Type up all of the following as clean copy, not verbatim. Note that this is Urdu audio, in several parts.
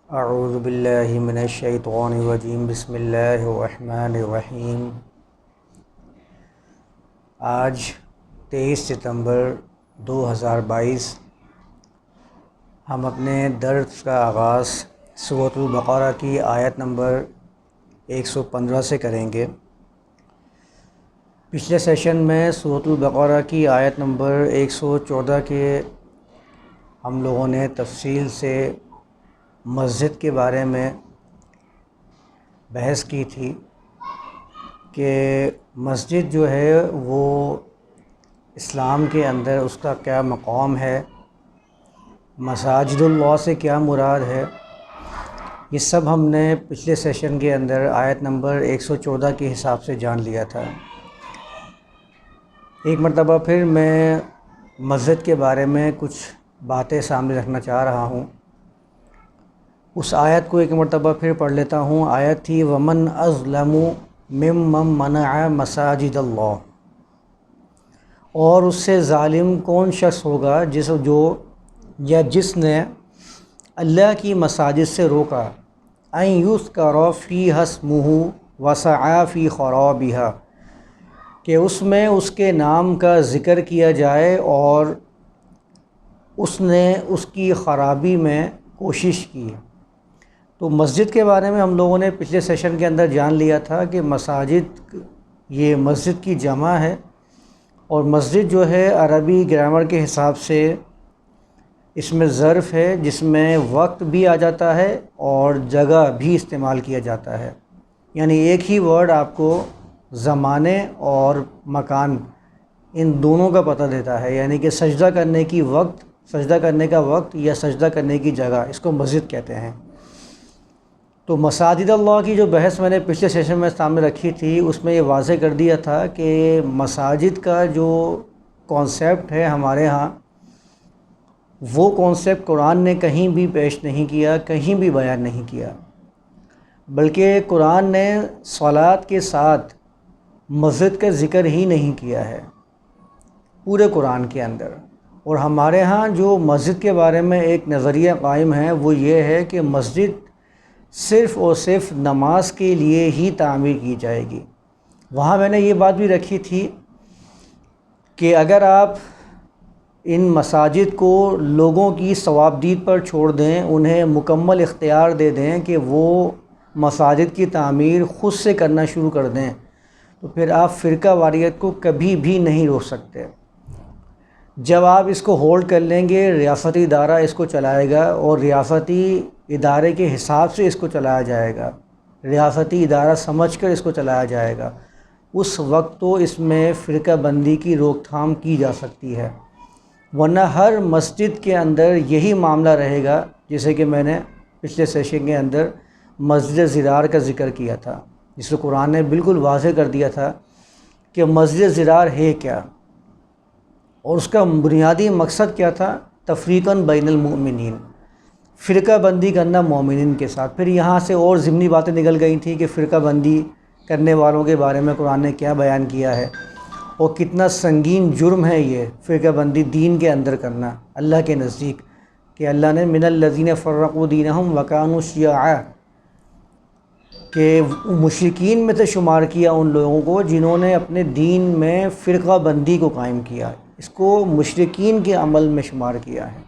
اعوذ باللہ من الشیطان الرجیم بسم اللہ الرحمن الرحیم۔ آج 23 ستمبر 2022 ہم اپنے درس کا آغاز سورۃ البقرہ کی آیت نمبر 115 سے کریں گے۔ پچھلے سیشن میں سورۃ البقرہ کی آیت نمبر 114 کے ہم لوگوں نے تفصیل سے مسجد کے بارے میں بحث کی تھی کہ مسجد جو ہے وہ اسلام کے اندر اس کا کیا مقام ہے، مساجد اللہ سے کیا مراد ہے، یہ سب ہم نے پچھلے سیشن کے اندر آیت نمبر 114 کے حساب سے جان لیا تھا۔ ایک مرتبہ پھر میں مسجد کے بارے میں کچھ باتیں سامنے رکھنا چاہ رہا ہوں۔ اس آیت کو ایک مرتبہ پھر پڑھ لیتا ہوں۔ آیت تھی وَمَنْ أَظْلَمُ مِمَّنْ مَنَعَ مَسَاجِدَ اللَّهِ، اور اس سے ظالم کون شخص ہوگا جس نے اللہ کی مساجد سے روکا، أَن يُذْكَرَ فِيهَا اسْمُهُ وَسَعَىٰ فِي خَرَابِهَا، کہ اس میں اس کے نام کا ذکر کیا جائے اور اس نے اس کی خرابی میں کوشش کی۔ تو مسجد کے بارے میں ہم لوگوں نے پچھلے سیشن کے اندر جان لیا تھا کہ مساجد یہ مسجد کی جمع ہے، اور مسجد جو ہے عربی گرامر کے حساب سے اس میں ظرف ہے جس میں وقت بھی آ جاتا ہے اور جگہ بھی استعمال کیا جاتا ہے، یعنی ایک ہی ورڈ آپ کو زمانے اور مکان ان دونوں کا پتہ دیتا ہے، یعنی کہ سجدہ کرنے کا وقت یا سجدہ کرنے کی جگہ، اس کو مسجد کہتے ہیں۔ تو مساجد اللہ کی جو بحث میں نے پچھلے سیشن میں سامنے رکھی تھی، اس میں یہ واضح کر دیا تھا کہ مساجد کا جو کانسیپٹ ہے ہمارے ہاں، وہ کانسیپٹ قرآن نے کہیں بھی پیش نہیں کیا، کہیں بھی بیان نہیں کیا، بلکہ قرآن نے صلاۃ کے ساتھ مسجد کا ذکر ہی نہیں کیا ہے پورے قرآن کے اندر۔ اور ہمارے ہاں جو مسجد کے بارے میں ایک نظریہ قائم ہے وہ یہ ہے کہ مسجد صرف اور صرف نماز کے لیے ہی تعمیر کی جائے گی۔ وہاں میں نے یہ بات بھی رکھی تھی کہ اگر آپ ان مساجد کو لوگوں کی ثوابدید پر چھوڑ دیں، انہیں مکمل اختیار دے دیں کہ وہ مساجد کی تعمیر خود سے کرنا شروع کر دیں، تو پھر آپ فرقہ واریت کو کبھی بھی نہیں روک سکتے۔ جب آپ اس کو ہولڈ کر لیں گے، ریاستی ادارہ اس کو چلائے گا اور ریاستی ادارے کے حساب سے اس کو چلایا جائے گا، ریاستی ادارہ سمجھ کر اس کو چلایا جائے گا، اس وقت تو اس میں فرقہ بندی کی روک تھام کی جا سکتی ہے، ورنہ ہر مسجد کے اندر یہی معاملہ رہے گا، جیسے کہ میں نے پچھلے سیشن کے اندر مسجد زرار کا ذکر کیا تھا، جس کو قرآن نے بالکل واضح کر دیا تھا کہ مسجد زرار ہے کیا، اور اس کا بنیادی مقصد کیا تھا، تفریقاً بین المؤمنین، فرقہ بندی کرنا مومنین کے ساتھ۔ پھر یہاں سے اور ضمنی باتیں نکل گئی تھیں کہ فرقہ بندی کرنے والوں کے بارے میں قرآن نے کیا بیان کیا ہے، اور کتنا سنگین جرم ہے یہ فرقہ بندی دین کے اندر کرنا اللہ کے نزدیک، کہ اللہ نے من الذین فرقوا دینہم وکانوا شیعا، کہ مشرکین میں سے شمار کیا ان لوگوں کو جنہوں نے اپنے دین میں فرقہ بندی کو قائم کیا، اس کو مشرکین کے عمل میں شمار کیا ہے۔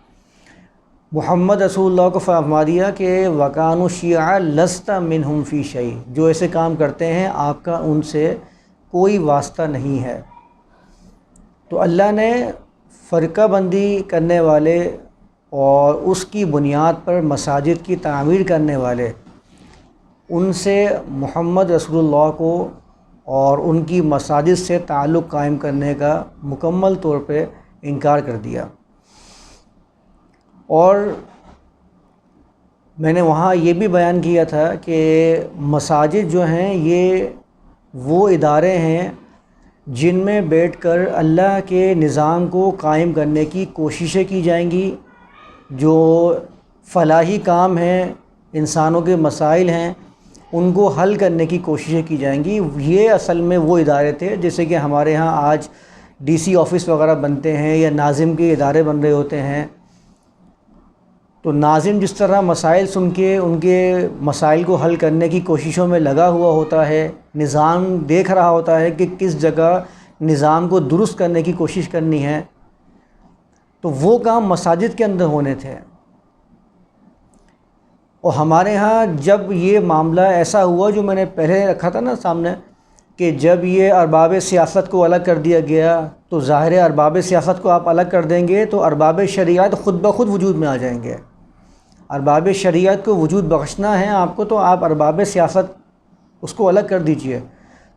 محمد رسول اللہ کو فرما دیا کہ وَكَانُوا شِيَعًا لَسْتَ مِنْهُمْ فِي شَيْءٍ، جو ایسے کام کرتے ہیں آپ کا ان سے کوئی واسطہ نہیں ہے۔ تو اللہ نے فرقہ بندی کرنے والے اور اس کی بنیاد پر مساجد کی تعمیر کرنے والے، ان سے محمد رسول اللہ کو اور ان کی مساجد سے تعلق قائم کرنے کا مکمل طور پہ انکار کر دیا۔ اور میں نے وہاں یہ بھی بیان کیا تھا کہ مساجد جو ہیں یہ وہ ادارے ہیں جن میں بیٹھ کر اللہ کے نظام کو قائم کرنے کی کوششیں کی جائیں گی، جو فلاحی کام ہیں، انسانوں کے مسائل ہیں، ان کو حل کرنے کی کوششیں کی جائیں گی۔ یہ اصل میں وہ ادارے تھے جیسے کہ ہمارے ہاں آج ڈی سی آفس وغیرہ بنتے ہیں یا ناظم کے ادارے بن رہے ہوتے ہیں، تو ناظم جس طرح مسائل سن کے ان کے مسائل کو حل کرنے کی کوششوں میں لگا ہوا ہوتا ہے، نظام دیکھ رہا ہوتا ہے کہ کس جگہ نظام کو درست کرنے کی کوشش کرنی ہے، تو وہ کام مساجد کے اندر ہونے تھے۔ اور ہمارے ہاں جب یہ معاملہ ایسا ہوا جو میں نے پہلے رکھا تھا نا سامنے، کہ جب یہ ارباب سیاست کو الگ کر دیا گیا، تو ظاہر ہے ارباب سیاست کو آپ الگ کر دیں گے تو ارباب شریعت خود بخود وجود میں آ جائیں گے۔ ارباب شریعت کو وجود بخشنا ہے آپ کو، تو آپ ارباب سیاست اس کو الگ کر دیجئے،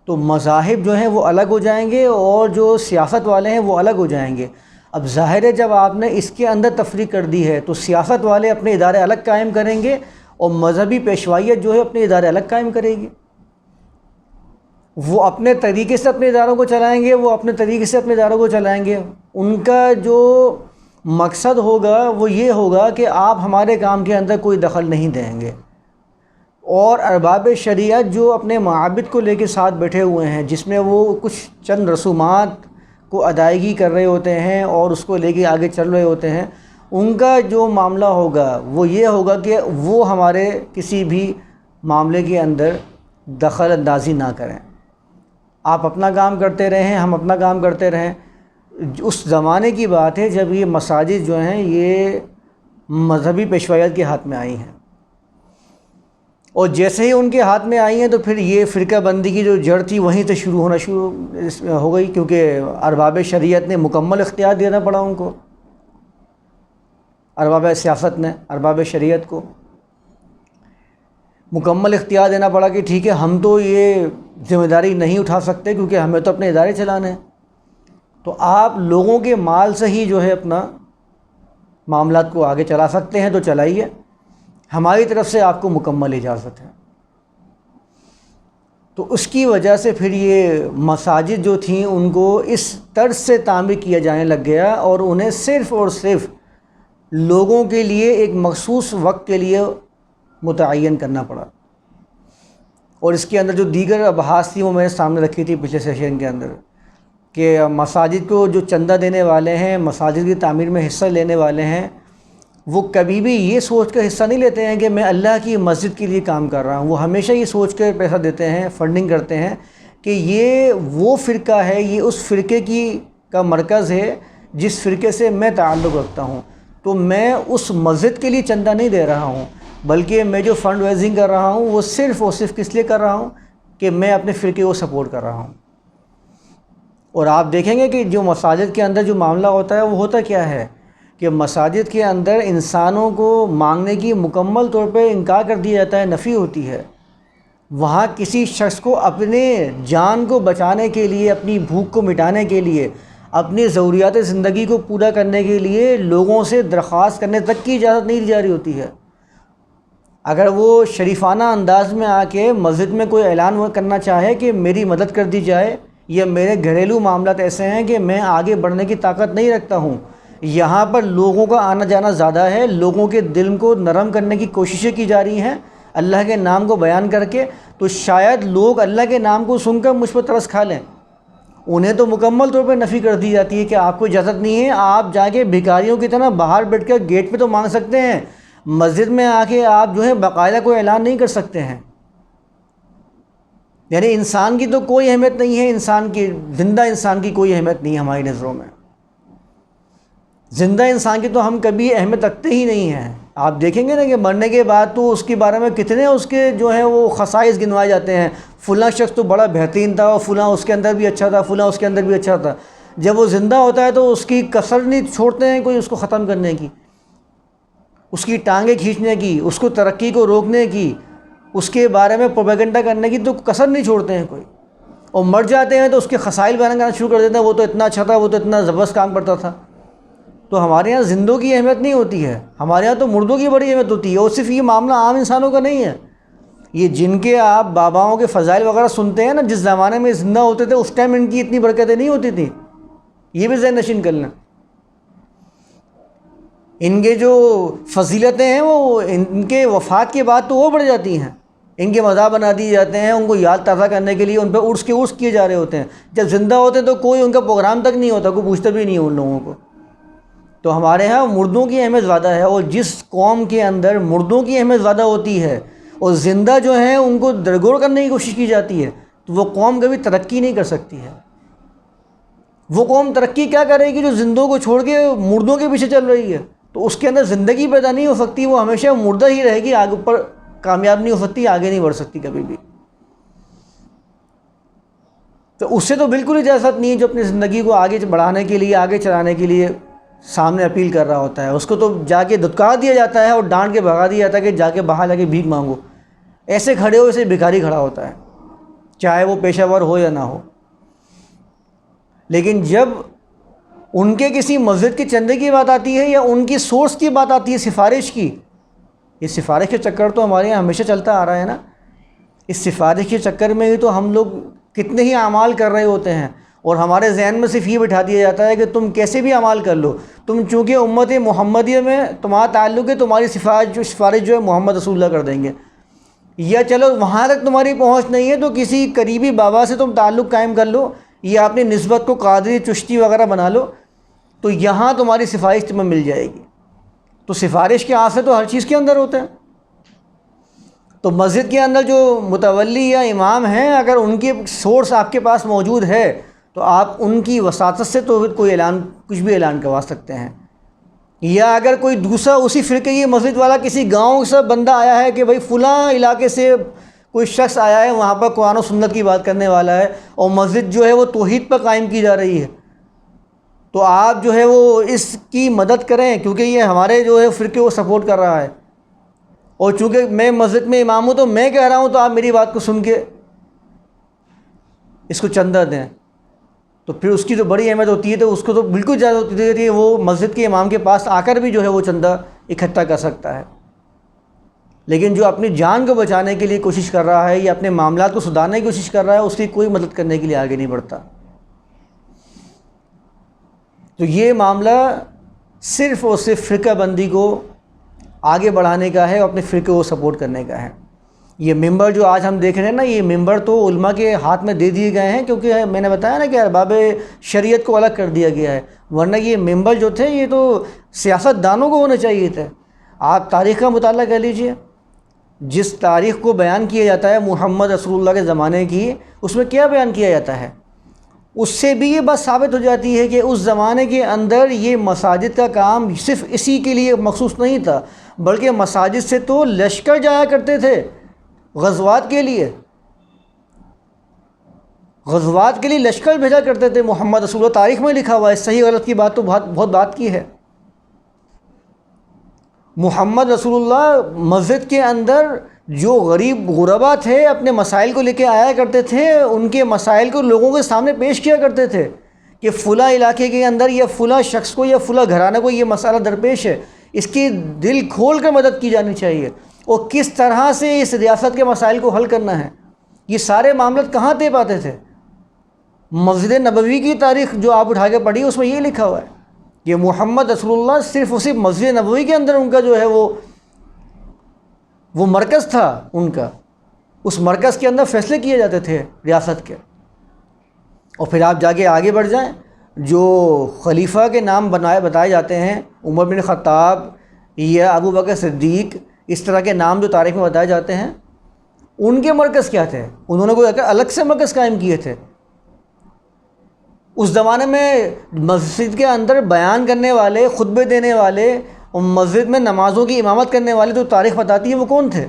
تو مذاہب جو ہیں وہ الگ ہو جائیں گے اور جو سیاست والے ہیں وہ الگ ہو جائیں گے۔ اب ظاہر ہے جب آپ نے اس کے اندر تفریق کر دی ہے تو سیاست والے اپنے ادارے الگ قائم کریں گے اور مذہبی پیشوائیت جو ہے اپنے ادارے الگ قائم کرے گی۔ وہ اپنے طریقے سے اپنے اداروں کو چلائیں گے، وہ اپنے طریقے سے اپنے اداروں کو چلائیں گے۔ ان کا جو مقصد ہوگا وہ یہ ہوگا کہ آپ ہمارے کام کے اندر کوئی دخل نہیں دیں گے۔ اور ارباب شریعت جو اپنے معابد کو لے کے ساتھ بیٹھے ہوئے ہیں، جس میں وہ کچھ چند رسومات کو ادائیگی کر رہے ہوتے ہیں اور اس کو لے کے آگے چل رہے ہوتے ہیں، ان کا جو معاملہ ہوگا وہ یہ ہوگا کہ وہ ہمارے کسی بھی معاملے کے اندر دخل اندازی نہ کریں۔ آپ اپنا کام کرتے رہیں، ہم اپنا کام کرتے رہیں۔ اس زمانے کی بات ہے جب یہ مساجد جو ہیں یہ مذہبی پیشوائیت کے ہاتھ میں آئی ہیں، اور جیسے ہی ان کے ہاتھ میں آئی ہیں تو پھر یہ فرقہ بندی کی جو جڑ تھی وہیں سے شروع ہو گئی، کیونکہ ارباب شریعت نے مکمل اختیار دینا پڑا ان کو، ارباب سیاست نے ارباب شریعت کو مکمل اختیار دینا پڑا کہ ٹھیک ہے ہم تو یہ ذمہ داری نہیں اٹھا سکتے کیونکہ ہمیں تو اپنے ادارے چلانے ہیں، تو آپ لوگوں کے مال سے ہی جو ہے اپنا معاملات کو آگے چلا سکتے ہیں تو چلائیے، ہماری طرف سے آپ کو مکمل اجازت ہے۔ تو اس کی وجہ سے پھر یہ مساجد جو تھیں ان کو اس طرز سے تعمیر کیا جانے لگ گیا اور انہیں صرف اور صرف لوگوں کے لیے ایک مخصوص وقت کے لیے متعین کرنا پڑا۔ اور اس کے اندر جو دیگر ابحاث تھیں وہ میں نے سامنے رکھی تھی پچھلے سیشن کے اندر، کہ مساجد کو جو چندہ دینے والے ہیں، مساجد کی تعمیر میں حصہ لینے والے ہیں، وہ کبھی بھی یہ سوچ کر حصہ نہیں لیتے ہیں کہ میں اللہ کی مسجد کے لیے کام کر رہا ہوں۔ وہ ہمیشہ یہ سوچ کر پیسہ دیتے ہیں، فنڈنگ کرتے ہیں کہ یہ وہ فرقہ ہے، یہ اس فرقے کا مرکز ہے جس فرقے سے میں تعلق رکھتا ہوں، تو میں اس مسجد کے لیے چندہ نہیں دے رہا ہوں، بلکہ میں جو فنڈ ریزنگ کر رہا ہوں وہ صرف اور صرف کس لیے کر رہا ہوں کہ میں اپنے فرقے کو سپورٹ کر رہا ہوں۔ اور آپ دیکھیں گے کہ جو مساجد کے اندر جو معاملہ ہوتا ہے وہ ہوتا کیا ہے کہ مساجد کے اندر انسانوں کو مانگنے کی مکمل طور پہ انکار کر دیا جاتا ہے، نفی ہوتی ہے۔ وہاں کسی شخص کو اپنے جان کو بچانے کے لیے، اپنی بھوک کو مٹانے کے لیے، اپنی ضروریات زندگی کو پورا کرنے کے لیے لوگوں سے درخواست کرنے تک کی اجازت نہیں دی جا رہی ہوتی ہے۔ اگر وہ شریفانہ انداز میں آ کے مسجد میں کوئی اعلان کرنا چاہے کہ میری مدد کر دی جائے، یا میرے گھریلو معاملات ایسے ہیں کہ میں آگے بڑھنے کی طاقت نہیں رکھتا ہوں، یہاں پر لوگوں کا آنا جانا زیادہ ہے، لوگوں کے دل کو نرم کرنے کی کوششیں کی جا رہی ہیں اللہ کے نام کو بیان کر کے، تو شاید لوگ اللہ کے نام کو سن کر مجھ پر ترس کھا لیں۔ انہیں تو مکمل طور پر نفی کر دی جاتی ہے کہ آپ کو اجازت نہیں ہے، آپ جا کے بھکاریوں کی طرح باہر بیٹھ کر گیٹ پہ تو مانگ سکتے ہیں، مسجد میں آ کے آپ جو ہے باقاعدہ کوئی اعلان نہیں کر سکتے ہیں۔ یعنی انسان کی تو کوئی اہمیت نہیں ہے، انسان کی، زندہ انسان کی کوئی اہمیت نہیں ہے ہماری نظروں میں۔ زندہ انسان کی تو ہم کبھی اہمیت رکھتے ہی نہیں ہیں۔ آپ دیکھیں گے نا کہ مرنے کے بعد تو اس کے بارے میں کتنے اس کے جو ہیں وہ خصائص گنوائے جاتے ہیں، فلاں شخص تو بڑا بہترین تھا اور فلاں اس کے اندر بھی اچھا تھا، فلاں اس کے اندر بھی اچھا تھا۔ جب وہ زندہ ہوتا ہے تو اس کی کسر نہیں چھوڑتے ہیں کوئی اس کو ختم کرنے کی، اس کی ٹانگیں کھینچنے کی، اس کو ترقی کو روکنے کی، اس کے بارے میں پروپیگنڈا کرنے کی تو کسر نہیں چھوڑتے ہیں کوئی، اور مر جاتے ہیں تو اس کے خصائل بیان کرنا شروع کر دیتے ہیں، وہ تو اتنا اچھا تھا، وہ تو اتنا زبردست کام کرتا تھا۔ تو ہمارے یہاں زندوں کی اہمیت نہیں ہوتی ہے، ہمارے یہاں تو مردوں کی بڑی اہمیت ہوتی ہے۔ اور صرف یہ معاملہ عام انسانوں کا نہیں ہے، یہ جن کے آپ باباؤں کے فضائل وغیرہ سنتے ہیں نا، جس زمانے میں زندہ ہوتے تھے اس ٹائم ان کی اتنی برکتیں نہیں ہوتی تھیں، یہ بھی ذہن نشین کر لیں۔ ان کے جو فضیلتیں ہیں وہ ان کے وفات کے بعد تو وہ بڑھ جاتی ہیں، ان کے مزار بنا دیے جاتے ہیں، ان کو یاد تازہ کرنے کے لیے ان پہ عرس کے عرس کیے جا رہے ہوتے ہیں۔ جب زندہ ہوتے ہیں تو کوئی ان کا پروگرام تک نہیں ہوتا، کوئی پوچھتا بھی نہیں ہے ان لوگوں کو۔ تو ہمارے ہاں مردوں کی اہمیت زیادہ ہے، اور جس قوم کے اندر مردوں کی اہمیت زیادہ ہوتی ہے اور زندہ جو ہیں ان کو درگور کرنے کی کوشش کی جاتی ہے، تو وہ قوم کبھی ترقی نہیں کر سکتی ہے۔ وہ قوم ترقی کیا کرے گی جو زندوں کو چھوڑ کے مردوں کے پیچھے چل رہی ہے؟ تو اس کے اندر زندگی پیدا نہیں ہو سکتی، وہ ہمیشہ مردہ ہی رہے گی، آگے اوپر کامیاب نہیں ہو سکتی، آگے نہیں بڑھ سکتی کبھی بھی۔ تو اس سے تو بالکل اجازت نہیں ہے جو اپنی زندگی کو آگے بڑھانے کے لیے، آگے چلانے کے لیے سامنے اپیل کر رہا ہوتا ہے، اس کو تو جا کے دھتکار دیا جاتا ہے اور ڈانٹ کے بھگا دیا جاتا ہے کہ جا کے باہر جا کے بھیک مانگو۔ ایسے کھڑے ہو ایسے بھکاری کھڑا ہوتا ہے، چاہے وہ پیشہ ور ہو یا نہ ہو۔ لیکن جب ان کے کسی مسجد کے چندے کی بات آتی ہے یا ان کی سورس کی بات آتی ہے، سفارش کی، یہ سفارش کے چکر تو ہمارے یہاں ہمیشہ چلتا آ رہا ہے نا۔ اس سفارش کے چکر میں ہی تو ہم لوگ کتنے ہی اعمال کر رہے ہوتے ہیں، اور ہمارے ذہن میں صرف یہ بٹھا دیا جاتا ہے کہ تم کیسے بھی اعمال کر لو، تم چونکہ امت محمدیہ میں تمہارا تعلق ہے، تمہاری سفارش جو ہے محمد رسول اللہ کر دیں گے، یا چلو وہاں تک تمہاری پہنچ نہیں ہے تو کسی قریبی بابا سے تم تعلق قائم کر لو، یا اپنی نسبت کو قادری چشتی وغیرہ بنا لو، تو یہاں تمہاری سفارش تمہیں مل جائے گی۔ تو سفارش کے آسے تو ہر چیز کے اندر ہوتے ہیں۔ تو مسجد کے اندر جو متولی یا امام ہیں، اگر ان کی سورس آپ کے پاس موجود ہے تو آپ ان کی وساطت سے تو کوئی اعلان، کچھ بھی اعلان کروا سکتے ہیں۔ یا اگر کوئی دوسرا اسی فرقے کی مسجد والا کسی گاؤں سے بندہ آیا ہے کہ بھائی فلاں علاقے سے کوئی شخص آیا ہے، وہاں پر قرآن و سنت کی بات کرنے والا ہے، اور مسجد جو ہے وہ توحید پر قائم کی جا رہی ہے، تو آپ جو ہے وہ اس کی مدد کریں، کیونکہ یہ ہمارے جو ہے فرقے کو سپورٹ کر رہا ہے، اور چونکہ میں مسجد میں امام ہوں تو میں کہہ رہا ہوں، تو آپ میری بات کو سن کے اس کو چندہ دیں۔ تو پھر اس کی جو بڑی اہمیت ہوتی ہے، تو اس کو تو بالکل اجازت ہوتی ہے کہ وہ مسجد کے امام کے پاس آ کر بھی جو ہے وہ چندہ اکٹھا کر سکتا ہے۔ لیکن جو اپنی جان کو بچانے کے لیے کوشش کر رہا ہے یا اپنے معاملات کو سدھارنے کی کوشش کر رہا ہے، اس کی کوئی مدد کرنے کے لیے آگے نہیں بڑھتا۔ تو یہ معاملہ صرف اور صرف فرقہ بندی کو آگے بڑھانے کا ہے اور اپنے فرقے کو سپورٹ کرنے کا ہے۔ یہ ممبر جو آج ہم دیکھ رہے ہیں نا، یہ ممبر تو علماء کے ہاتھ میں دے دیے گئے ہیں، کیونکہ میں نے بتایا نا کہ ارباب شریعت کو الگ کر دیا گیا ہے، ورنہ یہ ممبر جو تھے یہ تو سیاست دانوں کو ہونے چاہیے تھے۔ آپ تاریخ کا مطالعہ کر لیجئے، جس تاریخ کو بیان کیا جاتا ہے محمد رسول اللہ کے زمانے کی، اس میں کیا بیان کیا جاتا ہے؟ اس سے بھی یہ بات ثابت ہو جاتی ہے کہ اس زمانے کے اندر یہ مساجد کا کام صرف اسی کے لیے مخصوص نہیں تھا، بلکہ مساجد سے تو لشکر جایا کرتے تھے غزوات کے لیے، غزوات کے لیے لشکر بھیجا کرتے تھے محمد رسول اللہ۔ تاریخ میں لکھا ہوا ہے، صحیح غلط کی بات تو بہت بات کی ہے۔ محمد رسول اللہ مسجد کے اندر جو غریب غربا تھے اپنے مسائل کو لے کے آیا کرتے تھے، ان کے مسائل کو لوگوں کے سامنے پیش کیا کرتے تھے کہ فلاں علاقے کے اندر یا فلاں شخص کو یا فلاں گھرانے کو یہ مسئلہ درپیش ہے، اس کی دل کھول کر مدد کی جانی چاہیے، اور کس طرح سے اس ریاست کے مسائل کو حل کرنا ہے۔ یہ سارے معاملات کہاں طے پاتے تھے؟ مسجد نبوی کی تاریخ جو آپ اٹھا کے پڑھی، اس میں یہ لکھا ہوا ہے کہ محمد رسول اللہ صرف اسی مسجد نبوی کے اندر ان کا جو ہے وہ مرکز تھا ان کا، اس مرکز کے اندر فیصلے کیے جاتے تھے ریاست کے۔ اور پھر آپ جا کے آگے بڑھ جائیں، جو خلیفہ کے نام بتائے جاتے ہیں، عمر بن خطاب یا ابو بکر صدیق، اس طرح کے نام جو تاریخ میں بتائے جاتے ہیں، ان کے مرکز کیا تھے؟ انہوں نے کوئی الگ سے مرکز قائم کیے تھے؟ اس زمانے میں مسجد کے اندر بیان کرنے والے، خطبے دینے والے اور مسجد میں نمازوں کی امامت کرنے والے جو تاریخ بتاتی ہے وہ کون تھے؟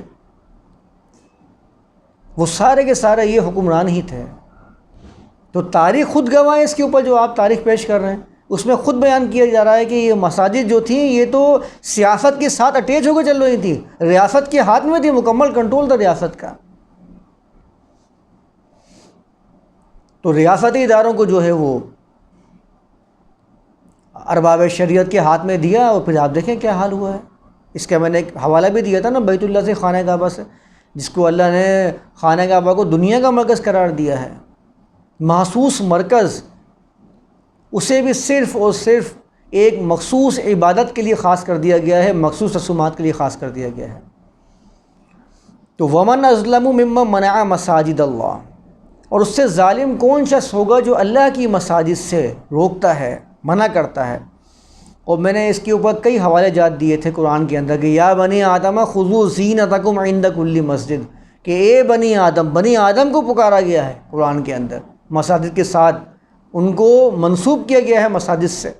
وہ سارے کے سارے یہ حکمران ہی تھے۔ تو تاریخ خود گواہ ہے اس کے اوپر، جو آپ تاریخ پیش کر رہے ہیں اس میں خود بیان کیا جا رہا ہے کہ یہ مساجد جو تھیں یہ تو سیاست کے ساتھ اٹیچ ہو کے چل رہی تھی، ریاست کے ہاتھ میں تھی، مکمل کنٹرول تھا ریاست کا۔ تو ریاستی اداروں کو جو ہے وہ ارباب شریعت کے ہاتھ میں دیا، اور پھر آپ دیکھیں کیا حال ہوا ہے۔ اس کا میں نے ایک حوالہ بھی دیا تھا نا، بیت اللہ سے خانہ کعبہ سے، جس کو اللہ نے خانہ کعبہ کو دنیا کا مرکز قرار دیا ہے، محسوس مرکز، اسے بھی صرف اور صرف ایک مخصوص عبادت کے لیے خاص کر دیا گیا ہے، مخصوص رسومات کے لیے خاص کر دیا گیا ہے۔ تو ومن اظلم ممن منع مساجد اللہ، اور اس سے ظالم کون شخص ہوگا جو اللہ کی مساجد سے روکتا ہے، منع کرتا ہے۔ اور میں نے اس کے اوپر کئی حوالے جات دیے تھے قرآن کے اندر کہ یا بنی آدم خذوا زینتکم عند کل مسجد، کہ اے بنی آدم کو پکارا گیا ہے قرآن کے اندر مساجد کے ساتھ، ان کو منسوب کیا گیا ہے مساجد سے۔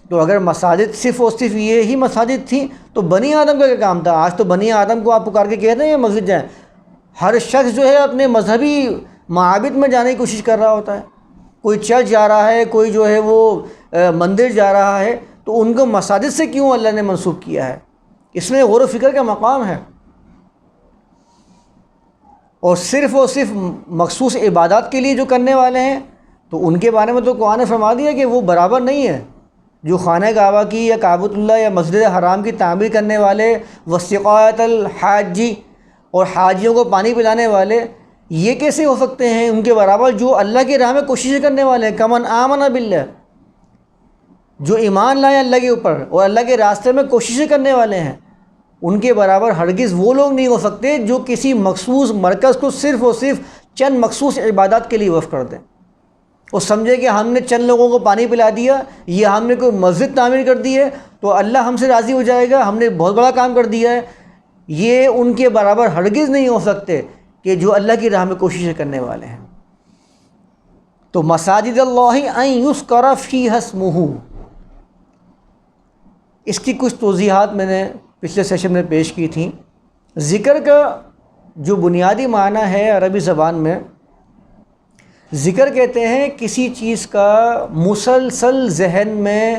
تو اگر مساجد صرف اور صرف یہ ہی مساجد تھیں تو بنی آدم کا کیا کام تھا؟ آج تو بنی آدم کو آپ پکار کے کہتے ہیں یہ مسجد جائیں، ہر شخص جو ہے اپنے مذہبی معابد میں جانے کی کوشش کر رہا ہوتا ہے، کوئی چرچ جا رہا ہے، کوئی جو ہے وہ مندر جا رہا ہے، تو ان کو مساجد سے کیوں اللہ نے منسوب کیا ہے؟ اس میں غور و فکر کا مقام ہے۔ اور صرف مخصوص عبادات کے لیے جو کرنے والے ہیں تو ان کے بارے میں تو قرآن نے فرما دیا کہ وہ برابر نہیں ہے۔ جو خانہ کعبہ کی یا کعبۃ اللہ یا مسجد حرام کی تعمیر کرنے والے، وسقایۃ الحاجی، اور حاجیوں کو پانی پلانے والے، یہ کیسے ہو سکتے ہیں ان کے برابر جو اللہ کی راہ میں کوششیں کرنے والے ہیں؟ کمن آمن باللہ، جو ایمان لائے اللہ کے اوپر اور اللہ کے راستے میں کوششیں کرنے والے ہیں، ان کے برابر ہرگز وہ لوگ نہیں ہو سکتے جو کسی مخصوص مرکز کو صرف اور صرف چند مخصوص عبادات کے لیے وقف کر دیں اور سمجھے کہ ہم نے چند لوگوں کو پانی پلا دیا یا ہم نے کوئی مسجد تعمیر کر دی ہے تو اللہ ہم سے راضی ہو جائے گا، ہم نے بہت بڑا کام کر دیا ہے۔ یہ ان کے برابر ہرگز نہیں ہو سکتے کہ جو اللہ کی راہ میں کوششیں کرنے والے ہیں۔ تو مساجد اللہ ان یذکر فیہا اسمہ، اس کی کچھ توضیحات میں نے پچھلے سیشن میں پیش کی تھیں۔ ذکر کا جو بنیادی معنی ہے عربی زبان میں، ذکر کہتے ہیں کسی چیز کا مسلسل ذہن میں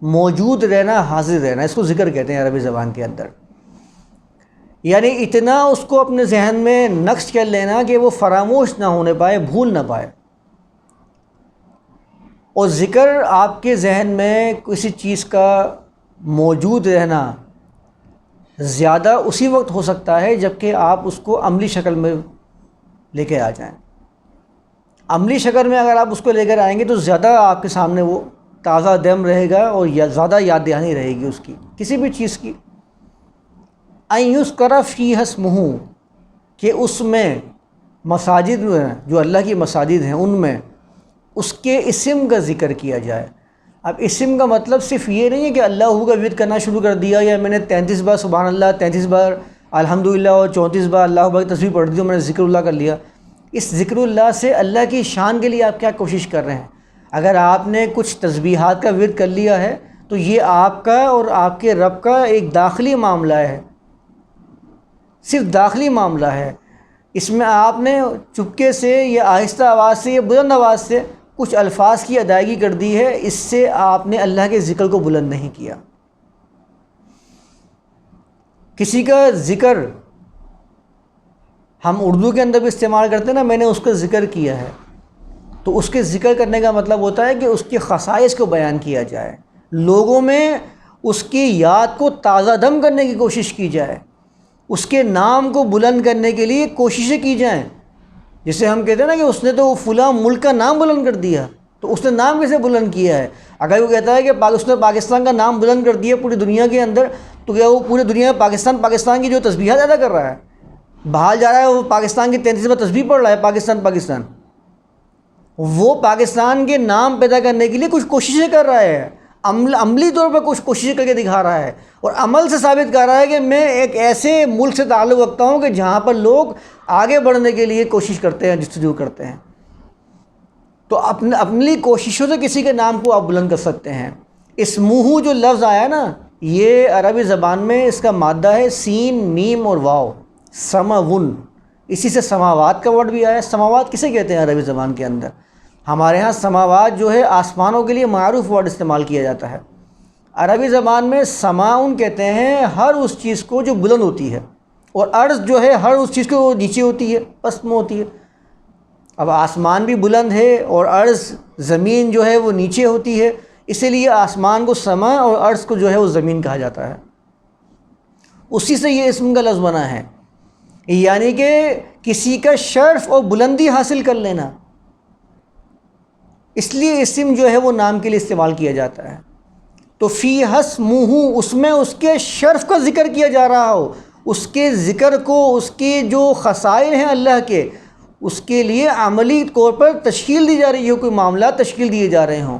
موجود رہنا، حاضر رہنا، اس کو ذکر کہتے ہیں عربی زبان کے اندر۔ یعنی اتنا اس کو اپنے ذہن میں نقش کر لینا کہ وہ فراموش نہ ہونے پائے، بھول نہ پائے۔ اور ذکر آپ کے ذہن میں کسی چیز کا موجود رہنا زیادہ اسی وقت ہو سکتا ہے جب کہ آپ اس کو عملی شکل میں لے کے آ جائیں۔ عملی شکل میں اگر آپ اس کو لے کر آئیں گے تو زیادہ آپ کے سامنے وہ تازہ دم رہے گا اور زیادہ یاد دہانی رہے گی اس کی، کسی بھی چیز کی۔ ان یذکر فیہا اسمہ، کہ اس میں مساجد میں جو اللہ کی مساجد ہیں ان میں اس کے اسم کا ذکر کیا جائے۔ اب اسم کا مطلب صرف یہ نہیں ہے کہ اللہ کا ورد کرنا شروع کر دیا یا میں نے 33 بار سبحان اللہ، 33 بار الحمدللہ اور 34 بار اللہ اکبر کی تسبیح پڑھ دی اور میں نے ذکر اللہ کر لیا۔ اس ذکر اللہ سے اللہ کی شان کے لیے آپ کیا کوشش کر رہے ہیں؟ اگر آپ نے کچھ تسبیحات کا ورد کر لیا ہے تو یہ آپ کا اور آپ کے رب کا ایک داخلی معاملہ ہے، صرف داخلی معاملہ ہے۔ اس میں آپ نے چپکے سے یا آہستہ آواز سے یا بلند آواز سے کچھ الفاظ کی ادائیگی کر دی ہے، اس سے آپ نے اللہ کے ذکر کو بلند نہیں کیا۔ کسی کا ذکر ہم اردو کے اندر بھی استعمال کرتے ہیں نا، میں نے اس کا ذکر کیا ہے، تو اس کے ذکر کرنے کا مطلب ہوتا ہے کہ اس کے خصائص کو بیان کیا جائے، لوگوں میں اس کی یاد کو تازہ دم کرنے کی کوشش کی جائے، اس کے نام کو بلند کرنے کے لیے کوششیں کی جائیں۔ جسے ہم کہتے ہیں نا کہ اس نے تو فلاں ملک کا نام بلند کر دیا، تو اس نے نام کیسے بلند کیا ہے؟ اگر وہ کہتا ہے کہ اس نے پاکستان کا نام بلند کر دیا پوری دنیا کے اندر، تو کیا وہ پوری دنیا میں پاکستان کی جو تسبیحات ادا کر رہا ہے؟ باہر جا رہا ہے وہ پاکستان کی 33 میں تسبیح پڑھ رہا ہے، پاکستان وہ پاکستان کے نام پیدا کرنے کے لیے کچھ کوششیں کر رہا ہے، عملی طور پر کچھ کوششیں کر کے دکھا رہا ہے، اور عمل سے ثابت کر رہا ہے کہ میں ایک ایسے ملک سے تعلق رکھتا ہوں کہ جہاں پر لوگ آگے بڑھنے کے لیے کوشش کرتے ہیں، جستجو کرتے ہیں۔ تو اپنی کوششوں سے کسی کے نام کو آپ بلند کر سکتے ہیں۔ اسمہ جو لفظ آیا نا، یہ عربی زبان میں اس کا مادہ ہے سین، میم اور واو، سماون، اسی سے سماوات کا ورڈ بھی آیا ہے۔ سماوات کسے کہتے ہیں عربی زبان کے اندر؟ ہمارے ہاں سماوات جو ہے آسمانوں کے لیے معروف ورڈ استعمال کیا جاتا ہے، عربی زبان میں سماؤن کہتے ہیں ہر اس چیز کو جو بلند ہوتی ہے، اور ارض جو ہے ہر اس چیز کو نیچے ہوتی ہے، پست میں ہوتی ہے۔ اب آسمان بھی بلند ہے اور ارض زمین جو ہے وہ نیچے ہوتی ہے، اسی لیے آسمان کو سما اور ارض کو جو ہے وہ زمین کہا جاتا ہے، اسی سے یہ اسم کا لفظ بنا ہے، یعنی کہ کسی کا شرف اور بلندی حاصل کر لینا۔ اس لیے اسم جو ہے وہ نام کے لیے استعمال کیا جاتا ہے۔ تو فیہا اسمہ، اس میں اس کے شرف کا ذکر کیا جا رہا ہو، اس کے ذکر کو، اس کے جو خصائل ہیں اللہ کے، اس کے لیے عملی طور پر تشکیل دی جا رہی ہو، کوئی معاملات تشکیل دیے جا رہے ہوں۔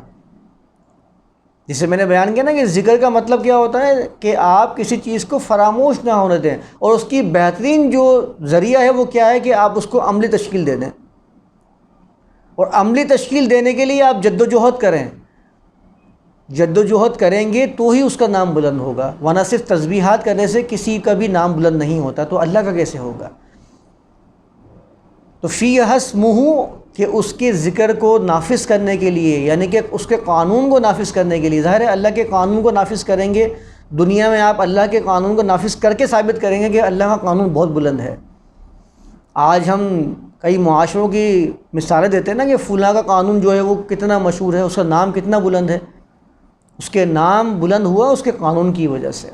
جسے میں نے بیان کیا نا کہ ذکر کا مطلب کیا ہوتا ہے کہ آپ کسی چیز کو فراموش نہ ہونے دیں، اور اس کی بہترین جو ذریعہ ہے وہ کیا ہے کہ آپ اس کو عملی تشکیل دے دیں، اور عملی تشکیل دینے کے لیے آپ جد و جہد کریں، جد و جہد کریں گے تو ہی اس کا نام بلند ہوگا، ورنہ صرف تسبیحات کرنے سے کسی کا بھی نام بلند نہیں ہوتا، تو اللہ کا کیسے ہوگا؟ تو فی حسمہ کہ اس کے ذکر کو نافذ کرنے کے لیے، یعنی کہ اس کے قانون کو نافذ کرنے کے لیے، ظاہر ہے اللہ کے قانون کو نافذ کریں گے، دنیا میں آپ اللہ کے قانون کو نافذ کر کے ثابت کریں گے کہ اللہ کا قانون بہت بلند ہے۔ آج ہم کئی معاشروں کی مثالیں دیتے ہیں نا کہ فلاں کا قانون جو ہے وہ کتنا مشہور ہے، اس کا نام کتنا بلند ہے۔ اس کے نام بلند ہوا اس کے قانون کی وجہ سے،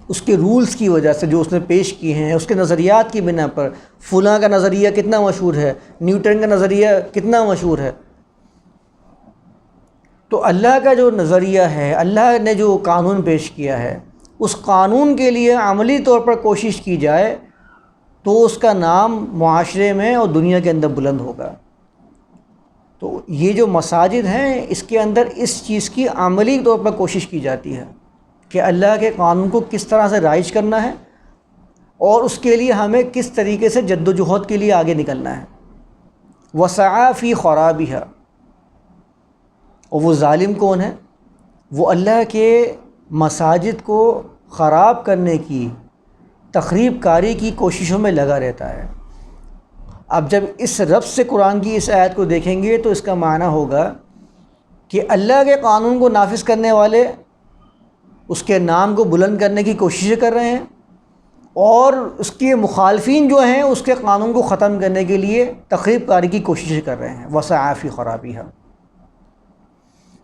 اس کے رولز کی وجہ سے جو اس نے پیش کیے ہیں، اس کے نظریات کی بنا پر۔ فلاں کا نظریہ کتنا مشہور ہے، نیوٹن کا نظریہ کتنا مشہور ہے۔ تو اللہ کا جو نظریہ ہے، اللہ نے جو قانون پیش کیا ہے، اس قانون کے لیے عملی طور پر کوشش کی جائے تو اس کا نام معاشرے میں اور دنیا کے اندر بلند ہوگا۔ تو یہ جو مساجد ہیں اس کے اندر اس چیز کی عملی طور پر کوشش کی جاتی ہے کہ اللہ کے قانون کو کس طرح سے رائج کرنا ہے، اور اس کے لیے ہمیں کس طریقے سے جد و جہد کے لیے آگے نکلنا ہے۔ وسعی فی خرابها، اور وہ ظالم کون ہے؟ وہ اللہ کے مساجد کو خراب کرنے کی، تخریب کاری کی کوششوں میں لگا رہتا ہے۔ اب جب اس رب سے قرآن کی اس آیت کو دیکھیں گے تو اس کا معنی ہوگا کہ اللہ کے قانون کو نافذ کرنے والے اس کے نام کو بلند کرنے کی کوششیں کر رہے ہیں، اور اس کے مخالفین جو ہیں اس کے قانون کو ختم کرنے کے لیے تخریب کاری کی کوششیں کر رہے ہیں۔ وسعی فی خرابها،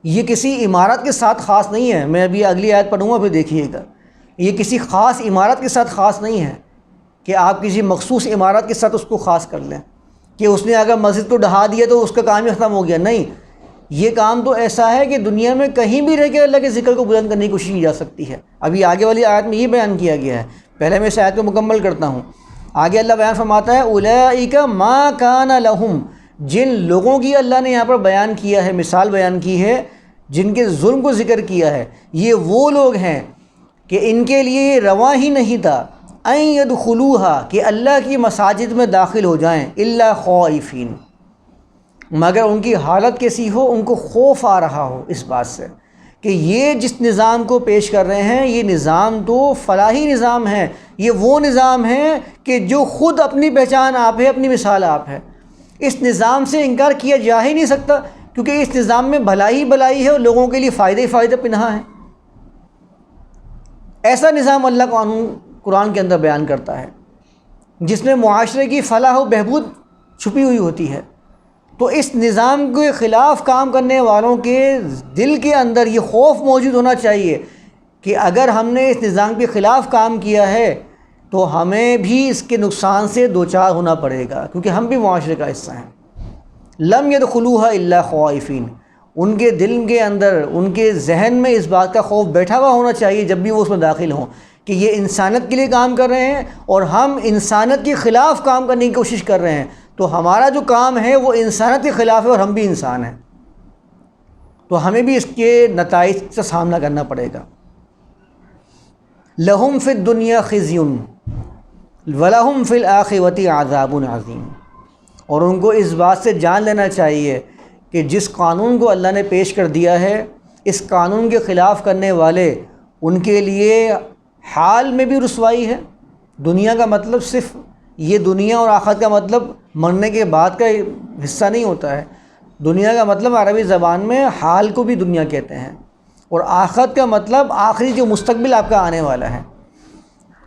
یہ کسی عمارت کے ساتھ خاص نہیں ہے، میں ابھی اگلی آیت پڑھوں گا پھر دیکھیے گا، یہ کسی خاص عمارت کے ساتھ خاص نہیں ہے کہ آپ کسی مخصوص عمارت کے ساتھ اس کو خاص کر لیں کہ اس نے اگر مسجد کو ڈھا دیا تو اس کا کام ہی ختم ہو گیا۔ نہیں، یہ کام تو ایسا ہے کہ دنیا میں کہیں بھی رہ کے اللہ کے ذکر کو بلند کرنے کی کوشش کی جا سکتی ہے۔ ابھی آگے والی آیت میں یہ بیان کیا گیا ہے، پہلے میں اس آیت کو مکمل کرتا ہوں۔ آگے اللہ بیان فرماتا ہے اولئک ما کان لہم، جن لوگوں کی اللہ نے یہاں پر بیان کیا ہے، مثال بیان کی ہے، جن کے ظلم کو ذکر کیا ہے، یہ وہ لوگ ہیں کہ ان کے لیے یہ رواں ہی نہیں تھا ان یدخلوہا، کہ اللہ کی مساجد میں داخل ہو جائیں، الا خائفین، مگر ان کی حالت کیسی ہو، ان کو خوف آ رہا ہو اس بات سے کہ یہ جس نظام کو پیش کر رہے ہیں یہ نظام تو فلاحی نظام ہے، یہ وہ نظام ہے کہ جو خود اپنی پہچان آپ ہے، اپنی مثال آپ ہے۔ اس نظام سے انکار کیا جا ہی نہیں سکتا کیونکہ اس نظام میں بھلائی بھلائی ہے اور لوگوں کے لیے فائدے ہی فائدے پنہاں ہیں۔ ایسا نظام اللہ قرآن کے اندر بیان کرتا ہے جس میں معاشرے کی فلاح و بہبود چھپی ہوئی ہوتی ہے۔ تو اس نظام کے خلاف کام کرنے والوں کے دل کے اندر یہ خوف موجود ہونا چاہیے کہ اگر ہم نے اس نظام کے خلاف کام کیا ہے تو ہمیں بھی اس کے نقصان سے دوچار ہونا پڑے گا، کیونکہ ہم بھی معاشرے کا حصہ ہیں۔ لم يدخلوها الا خائفین، ان کے دل کے اندر، ان کے ذہن میں اس بات کا خوف بیٹھا ہوا ہونا چاہیے جب بھی وہ اس میں داخل ہوں کہ یہ انسانیت کے لیے کام کر رہے ہیں اور ہم انسانیت کے خلاف کام کرنے کی کوشش کر رہے ہیں، تو ہمارا جو کام ہے وہ انسانیت کے خلاف ہے اور ہم بھی انسان ہیں، تو ہمیں بھی اس کے نتائج سے سامنا کرنا پڑے گا۔ لہم فی الدنیا خزی ولہم فی الآخرۃ عذاب عظیم، اور ان کو اس بات سے جان لینا چاہیے کہ جس قانون کو اللہ نے پیش کر دیا ہے، اس قانون کے خلاف کرنے والے ان کے لیے حال میں بھی رسوائی ہے۔ دنیا کا مطلب صرف یہ دنیا اور آخرت کا مطلب مرنے کے بعد کا حصہ نہیں ہوتا ہے۔ دنیا کا مطلب عربی زبان میں حال کو بھی دنیا کہتے ہیں، اور آخرت کا مطلب آخری جو مستقبل آپ کا آنے والا ہے۔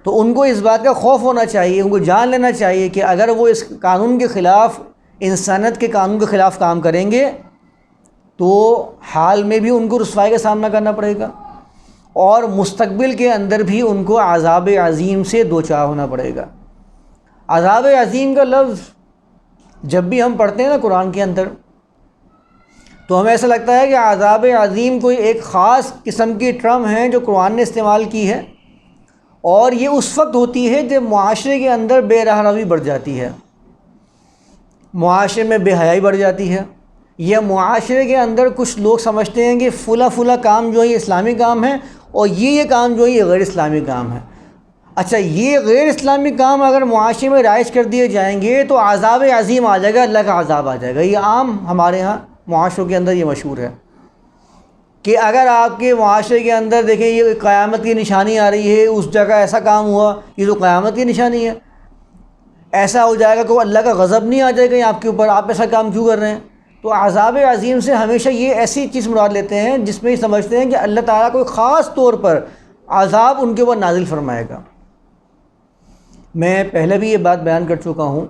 تو ان کو اس بات کا خوف ہونا چاہیے، ان کو جان لینا چاہیے کہ اگر وہ اس قانون کے خلاف، انسانیت کے قانون کے خلاف کام کریں گے تو حال میں بھی ان کو رسوائی کا سامنا کرنا پڑے گا، اور مستقبل کے اندر بھی ان کو عذاب عظیم سے دوچار ہونا پڑے گا۔ عذاب عظیم کا لفظ جب بھی ہم پڑھتے ہیں نا قرآن کے اندر تو ہمیں ایسا لگتا ہے کہ عذاب عظیم کوئی ایک خاص قسم کی ٹرم ہے جو قرآن نے استعمال کی ہے، اور یہ اس وقت ہوتی ہے جب معاشرے کے اندر بے راہ روی بڑھ جاتی ہے، معاشرے میں بے حیائی بڑھ جاتی ہے، یا معاشرے کے اندر کچھ لوگ سمجھتے ہیں کہ فلاں کام جو ہے یہ اسلامی کام ہے اور یہ کام جو ہے یہ غیر اسلامی کام ہے. اچھا یہ غیر اسلامی کام اگر معاشرے میں رائج کر دیے جائیں گے تو عذاب عظیم آ جائے گا، اللہ کا عذاب آ جائے گا. یہ عام ہمارے ہاں معاشروں کے اندر یہ مشہور ہے کہ اگر آپ کے معاشرے کے اندر دیکھیں یہ قیامت کی نشانی آ رہی ہے، اس جگہ ایسا کام ہوا، یہ تو قیامت کی نشانی ہے، ایسا ہو جائے گا کہ اللہ کا غضب نہیں آ جائے گا آپ کے اوپر، آپ ایسا کام کیوں کر رہے ہیں؟ تو عذاب عظیم سے ہمیشہ یہ ایسی چیز مراد لیتے ہیں جس میں یہ سمجھتے ہیں کہ اللہ تعالیٰ کوئی خاص طور پر عذاب ان کے اوپر نازل فرمائے گا. میں پہلے بھی یہ بات بیان کر چکا ہوں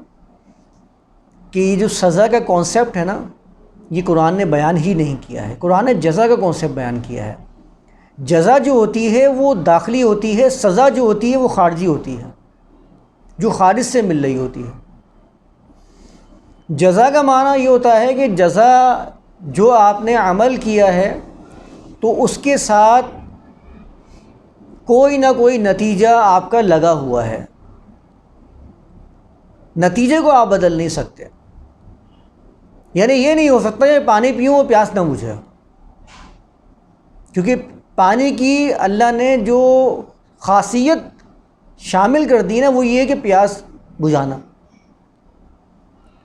کہ یہ جو سزا کا کانسیپٹ ہے نا، یہ قرآن نے بیان ہی نہیں کیا ہے. قرآن نے جزا کا کانسیپٹ بیان کیا ہے. جزا جو ہوتی ہے وہ داخلی ہوتی ہے، سزا جو ہوتی ہے وہ خارجی ہوتی ہے، جو خارج سے مل رہی ہوتی ہے. جزا کا معنی یہ ہوتا ہے کہ جزا جو آپ نے عمل کیا ہے تو اس کے ساتھ کوئی نہ کوئی نتیجہ آپ کا لگا ہوا ہے، نتیجے کو آپ بدل نہیں سکتے. یعنی یہ نہیں ہو سکتا کہ پانی پیوں اور پیاس نہ بجھے، کیونکہ پانی کی اللہ نے جو خاصیت شامل کر دی نا وہ یہ ہے کہ پیاس بجھانا.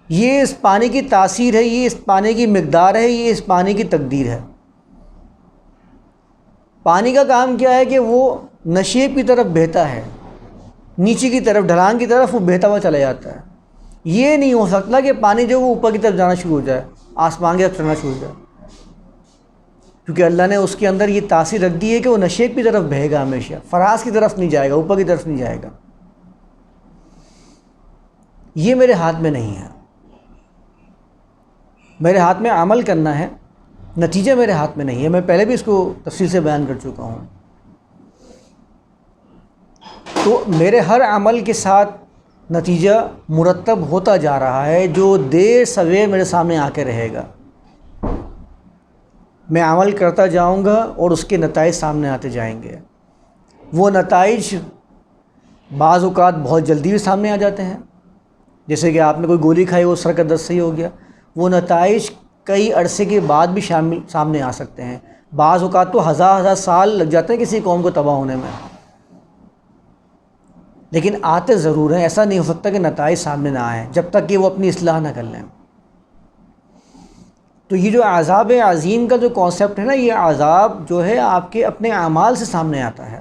یہ اس پانی کی تاثیر ہے، یہ اس پانی کی مقدار ہے، یہ اس پانی کی تقدیر ہے. پانی کا کام کیا ہے کہ وہ نشیب کی طرف بہتا ہے، نیچے کی طرف ڈھلان کی طرف وہ بہتا ہوا چلا جاتا ہے. یہ نہیں ہو سکتا کہ پانی جو وہ اوپر کی طرف جانا شروع ہو جائے، آسمان کی طرف چڑھنا شروع ہو جائے، کیونکہ اللہ نے اس کے اندر یہ تاثیر رکھ دی ہے کہ وہ نشیب کی طرف بہے گا، ہمیشہ فراز کی طرف نہیں جائے گا، اوپر کی طرف نہیں جائے گا. یہ میرے ہاتھ میں نہیں ہے. میرے ہاتھ میں عمل کرنا ہے، نتیجہ میرے ہاتھ میں نہیں ہے. میں پہلے بھی اس کو تفصیل سے بیان کر چکا ہوں. تو میرے ہر عمل کے ساتھ نتیجہ مرتب ہوتا جا رہا ہے جو دیر سویر میرے سامنے آ کے رہے گا. میں عمل کرتا جاؤں گا اور اس کے نتائج سامنے آتے جائیں گے. وہ نتائج بعض اوقات بہت جلدی بھی سامنے آ جاتے ہیں، جیسے کہ آپ نے کوئی گولی کھائی وہ سر کا درد صحیح ہو گیا. وہ نتائج کئی عرصے کے بعد بھی سامنے آ سکتے ہیں. بعض اوقات تو ہزار سال لگ جاتے ہیں کسی قوم کو تباہ ہونے میں، لیکن آتے ضرور ہیں. ایسا نہیں ہو سکتا کہ نتائج سامنے نہ آئیں جب تک کہ وہ اپنی اصلاح نہ کر لیں. تو یہ جو عذاب عظیم کا جو کانسیپٹ ہے نا، یہ عذاب جو ہے آپ کے اپنے اعمال سے سامنے آتا ہے.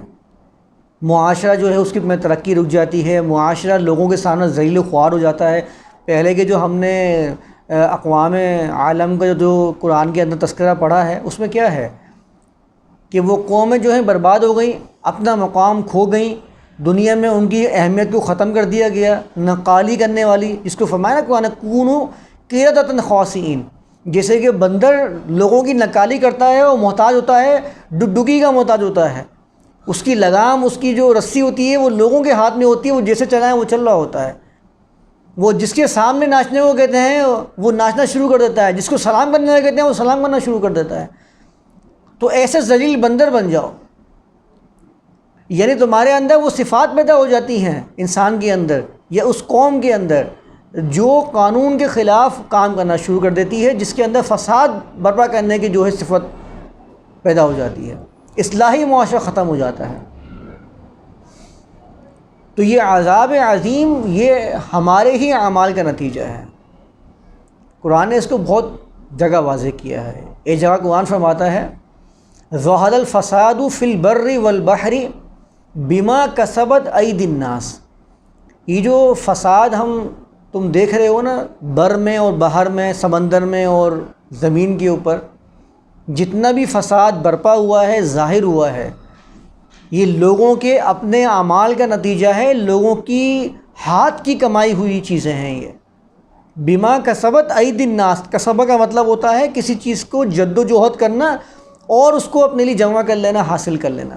معاشرہ جو ہے اس کی میں ترقی رک جاتی ہے، معاشرہ لوگوں کے سامنے ذلیل و خوار ہو جاتا ہے. پہلے کے جو ہم نے اقوام عالم کا جو قرآن کے اندر تذکرہ پڑھا ہے اس میں کیا ہے کہ وہ قومیں جو ہیں برباد ہو گئیں، اپنا مقام کھو گئیں، دنیا میں ان کی اہمیت کو ختم کر دیا گیا. نقالی کرنے والی، جس کو فرمایا نا قرآن کونوا قردۃ خاسئین، جیسے کہ بندر لوگوں کی نقالی کرتا ہے، وہ محتاج ہوتا ہے، ڈگڈگی کا محتاج ہوتا ہے. اس کی لگام، اس کی جو رسی ہوتی ہے وہ لوگوں کے ہاتھ میں ہوتی ہے، وہ جیسے چلائیں وہ چل رہا ہوتا ہے. وہ جس کے سامنے ناچنے کو کہتے ہیں وہ ناچنا شروع کر دیتا ہے، جس کو سلام کرنے کو کہتے ہیں وہ سلام کرنا شروع کر دیتا ہے. تو ایسے ذلیل بندر بن جاؤ. یعنی تمہارے اندر وہ صفات پیدا ہو جاتی ہیں انسان کے اندر یا اس قوم کے اندر جو قانون کے خلاف کام کرنا شروع کر دیتی ہے، جس کے اندر فساد برپا کرنے کی جو ہے صفت پیدا ہو جاتی ہے، اصلاحی معاشرہ ختم ہو جاتا ہے. تو یہ عذاب عظیم یہ ہمارے ہی اعمال کا نتیجہ ہے. قرآن نے اس کو بہت جگہ واضح کیا ہے. ایک جگہ قرآن فرماتا ہے ظہر الفساد فی البر والبحر بما کسبت ایدی الناس. یہ جو فساد تم دیکھ رہے ہو نا، بر میں اور بحر میں، سمندر میں اور زمین کے اوپر جتنا بھی فساد برپا ہوا ہے، ظاہر ہوا ہے، یہ لوگوں کے اپنے اعمال کا نتیجہ ہے، لوگوں کی ہاتھ کی کمائی ہوئی چیزیں ہیں. یہ بما کسبت ایدی الناس، کسبہ کا مطلب ہوتا ہے کسی چیز کو جد و جہد کرنا اور اس کو اپنے لیے جمع کر لینا، حاصل کر لینا.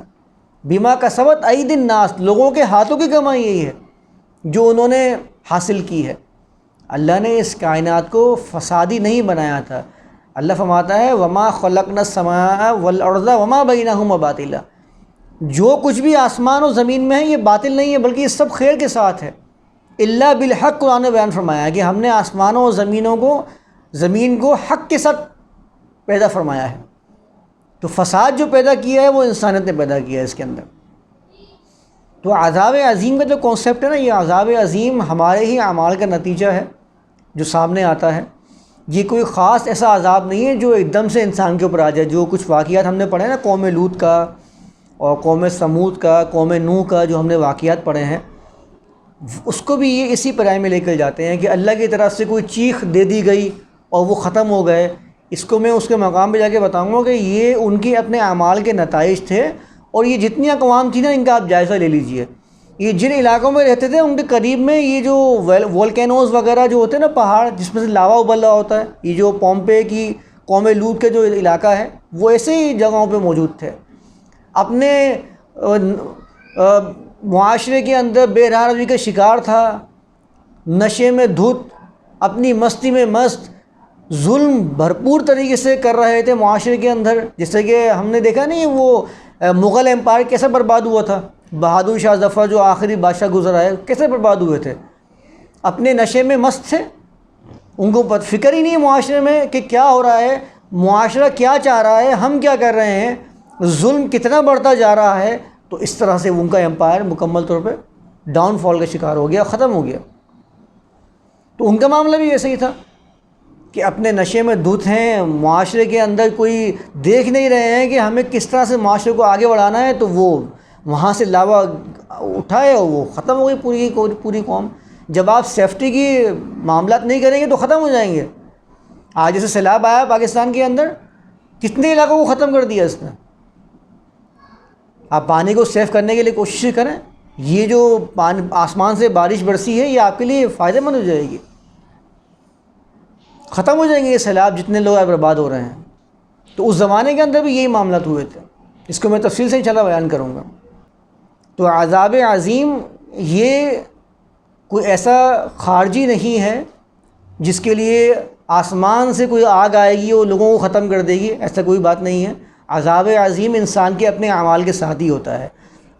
بما کسبت ایدی الناس، لوگوں کے ہاتھوں کی کمائی یہی ہے جو انہوں نے حاصل کی ہے. اللہ نے اس کائنات کو فسادی نہیں بنایا تھا. اللہ فرماتا ہے وما خلقنا السماء والارض وما بینہما باطلا. جو کچھ بھی آسمان و زمین میں ہے یہ باطل نہیں ہے بلکہ یہ سب خیر کے ساتھ ہے. الا بالحق، قرآن نے بیان فرمایا کہ ہم نے آسمانوں و زمینوں کو زمین کو حق کے ساتھ پیدا فرمایا ہے. تو فساد جو پیدا کیا ہے وہ انسانیت نے پیدا کیا ہے اس کے اندر. تو عذاب عظیم کا جو کانسیپٹ ہے نا، یہ عذاب عظیم ہمارے ہی اعمال کا نتیجہ ہے جو سامنے آتا ہے. یہ کوئی خاص ایسا عذاب نہیں ہے جو ایک دم سے انسان کے اوپر آ جائے. جو کچھ واقعات ہم نے پڑھے نا قوم لوط کا اور قوم سمود کا، قوم نوح کا، جو ہم نے واقعات پڑھے ہیں، اس کو بھی یہ اسی پیرائی میں لے کر جاتے ہیں کہ اللہ کی طرف سے کوئی چیخ دے دی گئی اور وہ ختم ہو گئے. اس کو میں اس کے مقام پہ جا کے بتاؤں گا کہ یہ ان کے اپنے اعمال کے نتائج تھے. اور یہ جتنی اقوام تھی نا، ان کا آپ جائزہ لے لیجئے. یہ جن علاقوں میں رہتے تھے ان کے قریب میں یہ جو وولکینوز وغیرہ جو ہوتے ہیں نا، پہاڑ جس میں سے لاوا ابل رہا ہوتا ہے، یہ جو پومپے کی قوم لوط کے جو علاقہ ہے وہ ایسے ہی جگہوں پہ موجود تھے. اپنے معاشرے کے اندر بے روی کا شکار تھا، نشے میں دھت، اپنی مستی میں مست، ظلم بھرپور طریقے سے کر رہے تھے معاشرے کے اندر. جیسے کہ ہم نے دیکھا نہیں وہ مغل امپائر کیسے برباد ہوا تھا، بہادر شاہ ظفر جو آخری بادشاہ گزر آئے کیسے برباد ہوئے تھے. اپنے نشے میں مست تھے، ان کو فکر ہی نہیں معاشرے میں کہ کیا ہو رہا ہے، معاشرہ کیا چاہ رہا ہے، ہم کیا کر رہے ہیں، ظلم کتنا بڑھتا جا رہا ہے. تو اس طرح سے ان کا امپائر مکمل طور پہ ڈاؤن فال کا شکار ہو گیا، ختم ہو گیا. تو ان کا معاملہ بھی ایسا ہی تھا کہ اپنے نشے میں دھت ہیں، معاشرے کے اندر کوئی دیکھ نہیں رہے ہیں کہ ہمیں کس طرح سے معاشرے کو آگے بڑھانا ہے. تو وہ وہاں سے لاوا اٹھائے اور وہ ختم ہو گئی پوری قوم. جب آپ سیفٹی کی معاملات نہیں کریں گے تو ختم ہو جائیں گے. آج جیسے سیلاب آیا پاکستان کے اندر، کتنے علاقوں کو ختم کر دیا اس نے. آپ پانی کو سیف کرنے کے لیے کوشش کریں. یہ جو آسمان سے بارش برسی ہے یہ آپ کے لیے فائدہ مند ہو جائے گی. ختم ہو جائیں گے یہ سیلاب جتنے لوگ برباد ہو رہے ہیں. تو اس زمانے کے اندر بھی یہی معاملات ہوئے تھے. اس کو میں تفصیل سے انشاءاللہ بیان کروں گا. تو عذاب عظیم یہ کوئی ایسا خارجی نہیں ہے جس کے لیے آسمان سے کوئی آگ آئے گی اور لوگوں کو ختم کر دے گی، ایسا کوئی بات نہیں ہے. عذاب عظیم انسان کے اپنے اعمال کے ساتھ ہی ہوتا ہے.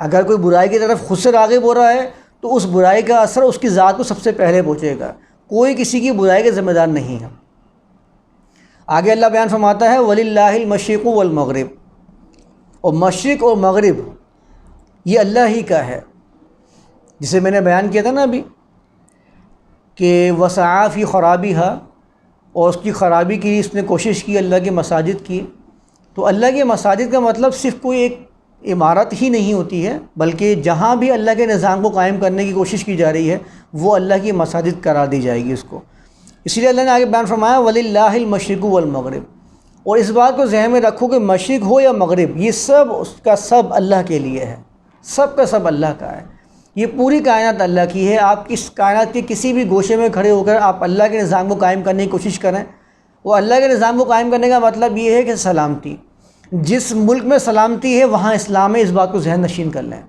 اگر کوئی برائی کی طرف خود سے راغب ہو رہا ہے تو اس برائی کا اثر اس کی ذات کو سب سے پہلے پہنچے گا. کوئی کسی کی برائی کے ذمہ دار نہیں ہے. آگے اللہ بیان فرماتا ہے وَلِلَّهِ الْمَشْرِقُ وَالْمَغْرِبُ، اور مشرق اور مغرب یہ اللہ ہی کا ہے. جسے میں نے بیان کیا تھا نا ابھی کہ وَسَعَىٰ فِي خَرَابِهَا، اور اس کی خرابی کی اس نے کوشش کی اللہ کے مساجد کی. تو اللہ کے مساجد کا مطلب صرف کوئی ایک عمارت ہی نہیں ہوتی ہے، بلکہ جہاں بھی اللہ کے نظام کو قائم کرنے کی کوشش کی جا رہی ہے وہ اللہ کی مساجد قرار دی جائے گی اس کو. اسی لیے اللہ نے آگے بیان فرمایا وَلِلَّهِ الْمَشْرِقُ وَالْمَغْرِبُ. اور اس بات کو ذہن میں رکھو کہ مشرق ہو یا مغرب، یہ سب اس کا سب اللہ کے لیے ہے. سب کا سب اللہ کا ہے. یہ پوری کائنات اللہ کی ہے. آپ اس کائنات کے کسی بھی گوشے میں کھڑے ہو کر آپ اللہ کے نظام کو قائم کرنے کی کوشش کریں. وہ اللہ کے نظام کو قائم کرنے کا مطلب یہ ہے کہ سلامتی. جس ملک میں سلامتی ہے وہاں اسلام ہے، اس بات کو ذہن نشین کر لیں.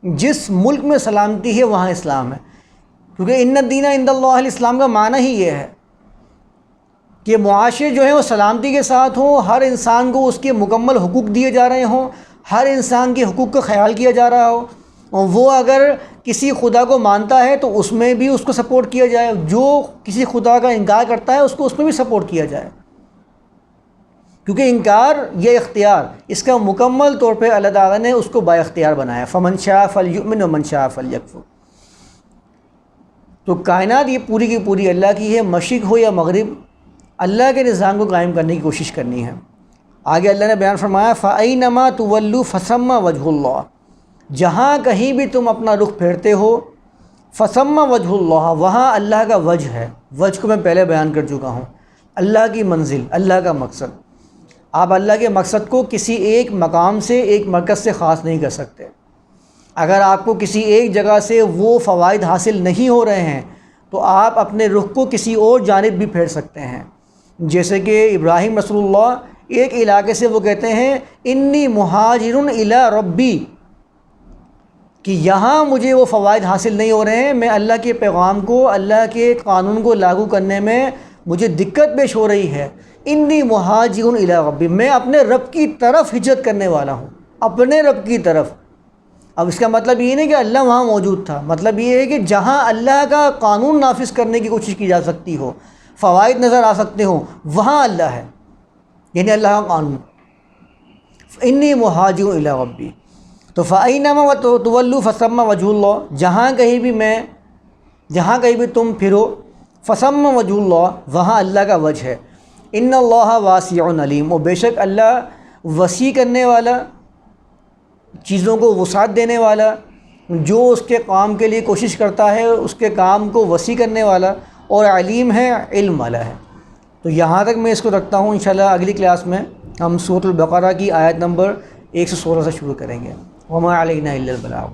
جس ملک میں سلامتی ہے وہاں اسلام ہے. کیونکہ ان الدین عند اللہ الاسلام کا معنی ہی یہ ہے کہ معاشرے جو ہیں وہ سلامتی کے ساتھ ہوں، ہر انسان کو اس کے مکمل حقوق دیے جا رہے ہوں، ہر انسان کے حقوق کا خیال کیا جا رہا ہو. اور وہ اگر کسی خدا کو مانتا ہے تو اس میں بھی اس کو سپورٹ کیا جائے، جو کسی خدا کا انکار کرتا ہے اس کو اس میں بھی سپورٹ کیا جائے. کیونکہ انکار یہ اختیار اس کا مکمل طور پہ اللہ تعالیٰ نے اس کو با اختیار بنایا. فمن شاء فلیؤمن ومن شاء فلیکفر. تو کائنات یہ پوری کی پوری اللہ کی ہے. مشرق ہو یا مغرب، اللہ کے نظام کو قائم کرنے کی کوشش کرنی ہے. آگے اللہ نے بیان فرمایا فَأَيْنَمَا تُوَلُّوا فَثَمَّ وَجْهُ اللَّهِ. جہاں کہیں بھی تم اپنا رخ پھیرتے ہو فَثَمَّ وَجْهُ اللَّهِ، وہاں اللہ کا وجہ ہے. وجہ کو میں پہلے بیان کر چکا ہوں. اللہ کی منزل، اللہ کا مقصد. آپ اللہ کے مقصد کو کسی ایک مقام سے، ایک مرکز سے خاص نہیں کر سکتے. اگر آپ کو کسی ایک جگہ سے وہ فوائد حاصل نہیں ہو رہے ہیں تو آپ اپنے رخ کو کسی اور جانب بھی پھیر سکتے ہیں. جیسے کہ ابراہیم رسول اللہ ایک علاقے سے وہ کہتے ہیں انی مہاجر الی ربی، کہ یہاں مجھے وہ فوائد حاصل نہیں ہو رہے ہیں، میں اللہ کے پیغام کو، اللہ کے قانون کو لاگو کرنے میں مجھے دقت پیش ہو رہی ہے. انی مہاجر الی ربی، میں اپنے رب کی طرف ہجرت کرنے والا ہوں، اپنے رب کی طرف. اب اس کا مطلب یہ نہیں کہ اللہ وہاں موجود تھا، مطلب یہ ہے کہ جہاں اللہ کا قانون نافذ کرنے کی کوشش کی جا سکتی ہو، فوائد نظر آ سکتے ہوں، وہاں اللہ ہے، یعنی اللہ کا قانون. انی مہاجر الی ربی، تو فَأَيْنَمَا تُوَلُّوا فَثَمَّ وَجْهُ اللَّهِ، جہاں کہیں بھی تم پھرو، فَثَمَّ وَجْهُ اللَّهِ، وہاں اللہ کا وجہ ہے. ان اللہ واسع علیم، و بے شک اللہ وسیع کرنے والا، چیزوں کو وسعت دینے والا، جو اس کے کام کے لیے کوشش کرتا ہے اس کے کام کو وسیع کرنے والا، اور علیم ہے، علم والا ہے. تو یہاں تک میں اس کو رکھتا ہوں. انشاءاللہ اگلی کلاس میں ہم سورۃ البقرہ کی آیت نمبر 116 سے شروع کریں گے. وما علینا الا البلاغ.